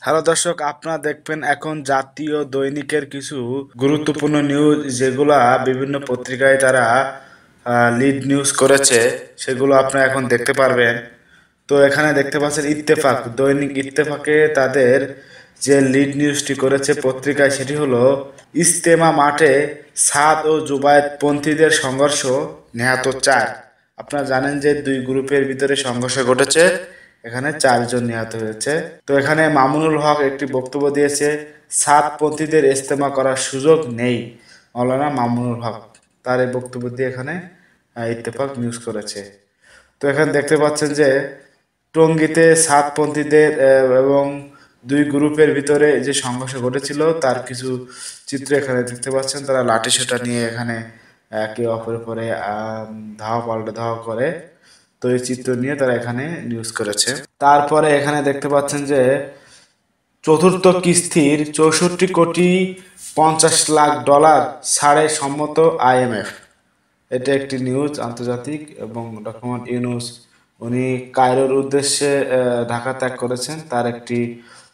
Hello দর্শক, আপনারা দেখবেন এখন জাতীয় দৈনিকের কিছু গুরুত্বপূর্ণ নিউজ যেগুলা বিভিন্ন পত্রিকায় তারা লিড নিউজ করেছে, সেগুলো আপনারা এখন দেখতে পারবেন। তো এখানে দেখতে পাচ্ছেন ইত্তেফাক, দৈনিক ইত্তেফাকে তাদের যে লিড নিউজটি করেছে পত্রিকায়, সেটি হলো ইজতেমা মাঠে সাদ ও জুবায়েদ পন্থীদের সংঘর্ষ, নিহত 4। আপনারা জানেন যে দুই গ্রুপের ভিতরে সংঘর্ষ ঘটেছে, এখানে 4 জন নিহত হয়েছে। তো এখানে মামুনুল হক একটি বক্তব্য দিয়েছে, সাতপন্থীদের ইজতেমা করার সুযোগ নেই। মাওলানা মামুনুল হক তার এই বক্তব্য দিয়ে এখানে ইত্তেফাক নিউজ করেছে। তো এখানে দেখতে পাচ্ছেন যে টঙ্গীতে সাতপন্থীদের এবং দুই গ্রুপের ভিতরে যে সংঘর্ষ ঘটেছিল তার কিছু চিত্র এখানে দেখতে পাচ্ছেন। তারা লাঠি সোঁটা নিয়ে এখানে একে অপরের পরে ধাওয়া পাল্টা ধাওয়া করে। তো এই চিত্র নিয়ে তারা এখানে নিউজ করেছে। তারপরে এখানে দেখতে পাচ্ছেন যে চতুর্থ কিস্তির 64,50,00,000 ছাড়ে সম্মত IMF। এটা একটি নিউজ আন্তর্জাতিক। এবং ডক্টর মোহাম্মদ ইউনূস উনি কায়রোর উদ্দেশ্যে ঢাকা ত্যাগ করেছেন, তার একটি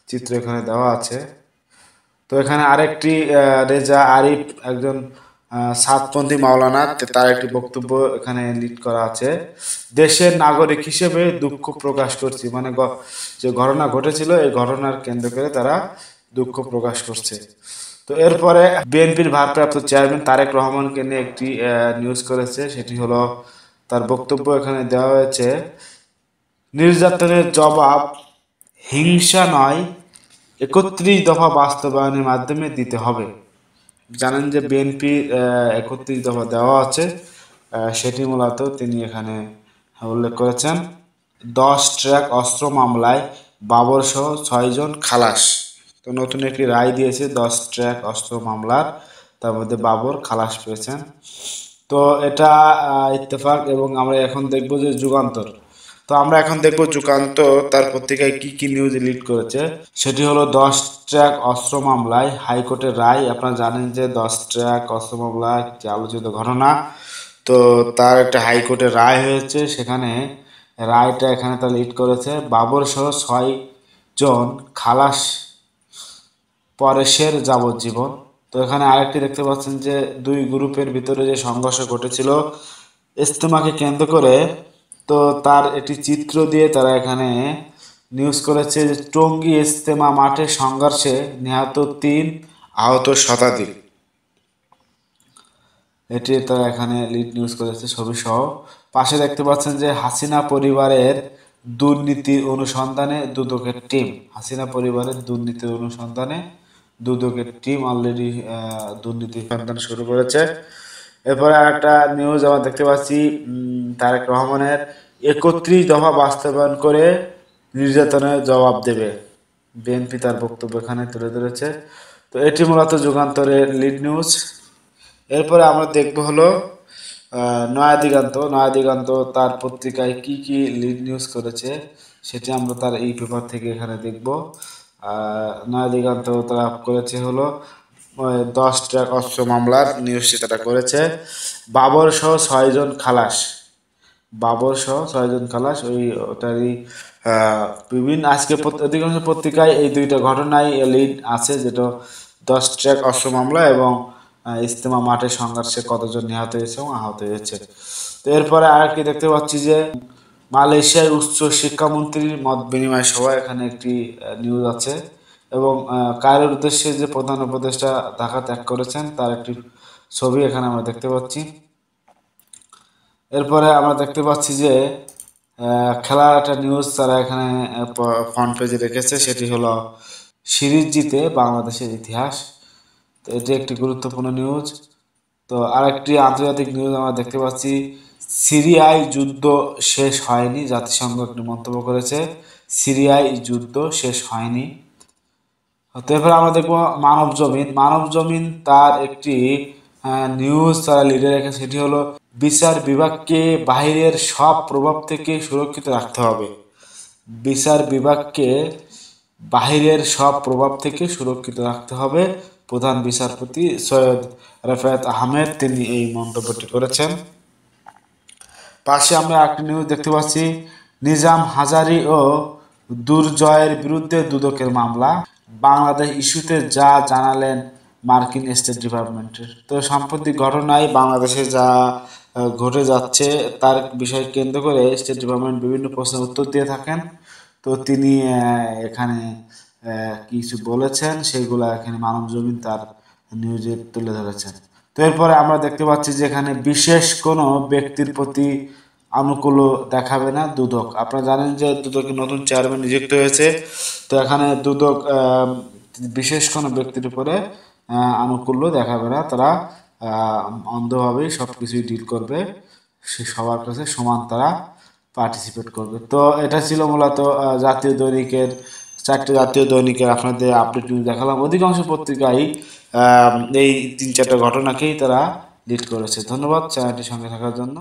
চিত্র এখানে দেওয়া আছে। তো এখানে আরেকটি রেজা আরিফ, একজন সাতপন্থী মাওলানা, তার একটি বক্তব্য এখানে লিড করা আছে। দেশের নাগরিক হিসেবে দুঃখ প্রকাশ করছি, মানে যে ঘটনা ঘটেছিল এই ঘটনার কেন্দ্র করে তারা দুঃখ প্রকাশ করছে। তো এরপরে বিএনপির ভারপ্রাপ্ত চেয়ারম্যান তারেক রহমানকে নিয়ে একটি নিউজ করেছে, সেটি হলো তার বক্তব্য এখানে দেওয়া হয়েছে, নির্যাতনের জবাব হিংসা নয়, 31 দফা বাস্তবায়নের মাধ্যমে দিতে হবে। জানেন যে বিএনপি 31 দফা দেওয়া আছে, সেটি মূলত তিনি এখানে উল্লেখ করেছেন। 10 ট্রাক অস্ত্র মামলায় বাবর সহ 6 জন খালাস। তো নতুন একটি রায় দিয়েছে 10 ট্রাক অস্ত্র মামলার, তার মধ্যে বাবর খালাস পেয়েছেন। তো এটা ইত্তেফাক। এবং আমরা এখন দেখব যে যুগান্তর। তো আমরা এখন দেখব যুগান্তর তার পত্রিকায় কি কি নিউজ লিড করেছে। সেটি হলো 10 ট্রাক অস্ত্র মামলায় হাইকোর্টের রায়। আপনারা জানেন যে 10 ট্রাক অস্ত্র মামলা একটি আলোচিত ঘটনা। তো তার একটা হাইকোর্টের রায় হয়েছে, সেখানে রায়টা এখানে তার লিড করেছে, বাবর সহ 6 জন খালাস, পরেশের যাবজ্জীবন। তো এখানে আরেকটি দেখতে পাচ্ছেন যে দুই গ্রুপের ভিতরে যে সংঘর্ষ ঘটেছিল ইজতেমাকে কেন্দ্র করে, তো তার একটি চিত্র দিয়ে তারা এখানে নিউজ করেছে যে টঙ্গী ইজতেমা মাঠে সংঘর্ষে নিহত 3, আহত শতাধিক। এটি তারা এখানে লিড নিউজ করেছে ছবি সহ। পাশে দেখতে পাচ্ছেন যে হাসিনা পরিবারের দুর্নীতির অনুসন্ধানে দুদকের টিম। হাসিনা পরিবারের দুর্নীতির অনুসন্ধানে দুদকের টিম অলরেডি দুর্নীতি সন্ধান শুরু করেছে। এরপরে আরেকটা নিউজ আমরা দেখতে পাচ্ছি, তারেক রহমানের 31 দফা বাস্তবায়ন করে নির্যাতনের জবাব দেবে। বিএনপি তার বক্তব্য এখানে তুলে ধরেছে। তো এটি মূলত যুগান্তরের লিড নিউজ। এরপরে আমরা দেখব হলো নয়া দিগন্ত। নয়া দিগন্ত তার পত্রিকায় কি কি লিড নিউজ করেছে সেটি আমরা তার এই পেপার থেকে এখানে দেখব। নয়া দিগন্ত তারা করেছে হলো 10 ট্রাক অস্ত্র মামলার নিউজটি তারা করেছে, বাবর সহ 6 জন খালাস। বাবর সহ 6 জন খালাস, ওটারই বিভিন্ন আজকে অধিকাংশ পত্রিকায় এই দুইটা ঘটনায় লিড আছে, যেটা 10 ট্রাক অস্ত্র মামলা এবং ইজতেমা মাঠে সংঘর্ষে কতজন নিহত হয়েছে এবং আহত হয়েছে। তো এরপরে আরেকটি দেখতে পাচ্ছি যে মালয়েশিয়ার উচ্চ শিক্ষামন্ত্রীর মত বিনিময় সভা, এখানে একটি নিউজ আছে। এবং কায়রোর উদ্দেশ্যে যে প্রধান উপদেষ্টা ঢাকা ত্যাগ করেছেন তার একটি ছবি এখানে আমরা দেখতে পাচ্ছি। এরপরে আমরা দেখতে পাচ্ছি যে খেলার একটা নিউজ তারা এখানে ফ্রন্ট পেজে রেখেছে, সেটি হলো সিরিজ জিতে বাংলাদেশের ইতিহাস। তো এটি একটি গুরুত্বপূর্ণ নিউজ। তো আরেকটি আন্তর্জাতিক নিউজ আমরা দেখতে পাচ্ছি, সিরিয়ায় যুদ্ধ শেষ হয়নি, জাতিসংঘ একটি মন্তব্য করেছে, সিরিয়ায় যুদ্ধ শেষ হয়নি। তো এরপরে আমরা দেখবো মানব জমিন। মানব জমিন তার একটি নিউজ তারা লিডে রেখে, সেটি হলো বিচার বিভাগকে বাহিরের সব প্রভাব থেকে সুরক্ষিত রাখতে হবে। বিচার বিভাগকে বাহিরের সব প্রভাব থেকে সুরক্ষিত রাখতে হবে। প্রধান বিচারপতি সৈয়দ রেফায়েত আহমেদ তিনি এই মন্তব্যটি করেছেন। পাশে আমরা একটি নিউজ দেখতে পাচ্ছি, নিজাম হাজারী ও দুর্জয়ের বিরুদ্ধে দুদকের মামলা, বাংলাদেশ ইস্যুতে যা জানালেন মার্কিন স্টেট ডিপার্টমেন্টের। তো সাম্প্রতিক ঘটনায় বাংলাদেশে যা ঘটে যাচ্ছে তার বিষয় কেন্দ্র করে স্টেট ডিপার্টমেন্ট বিভিন্ন প্রশ্নের উত্তর দিয়ে থাকেন। তো তিনি এখানে কিছু বলেছেন, সেগুলো এখানে মানবজমিন তার নিউজে তুলে ধরেছেন। তো এরপরে আমরা দেখতে পাচ্ছি যে এখানে বিশেষ কোনো ব্যক্তির প্রতি আনুকূল্য দেখাবে না দুদক। আপনারা জানেন যে দুদকের নতুন চেয়ারম্যান নিযুক্ত হয়েছে। তো এখানে দুদক বিশেষ কোনো ব্যক্তির উপরে আনুকূল্য দেখাবে না, তারা অন্ধভাবেই সব কিছুই ডিল করবে, সে সবার কাছে সমান তারা পার্টিসিপেট করবে। তো এটা ছিল মূলত জাতীয় দৈনিকের 4টে জাতীয় দৈনিকের আপনাদের আপডেট নিউজ দেখালাম। অধিকাংশ পত্রিকাই এই 3-4টা ঘটনাকেই তারা লিড করেছে। ধন্যবাদ চ্যানেলটির সঙ্গে থাকার জন্য।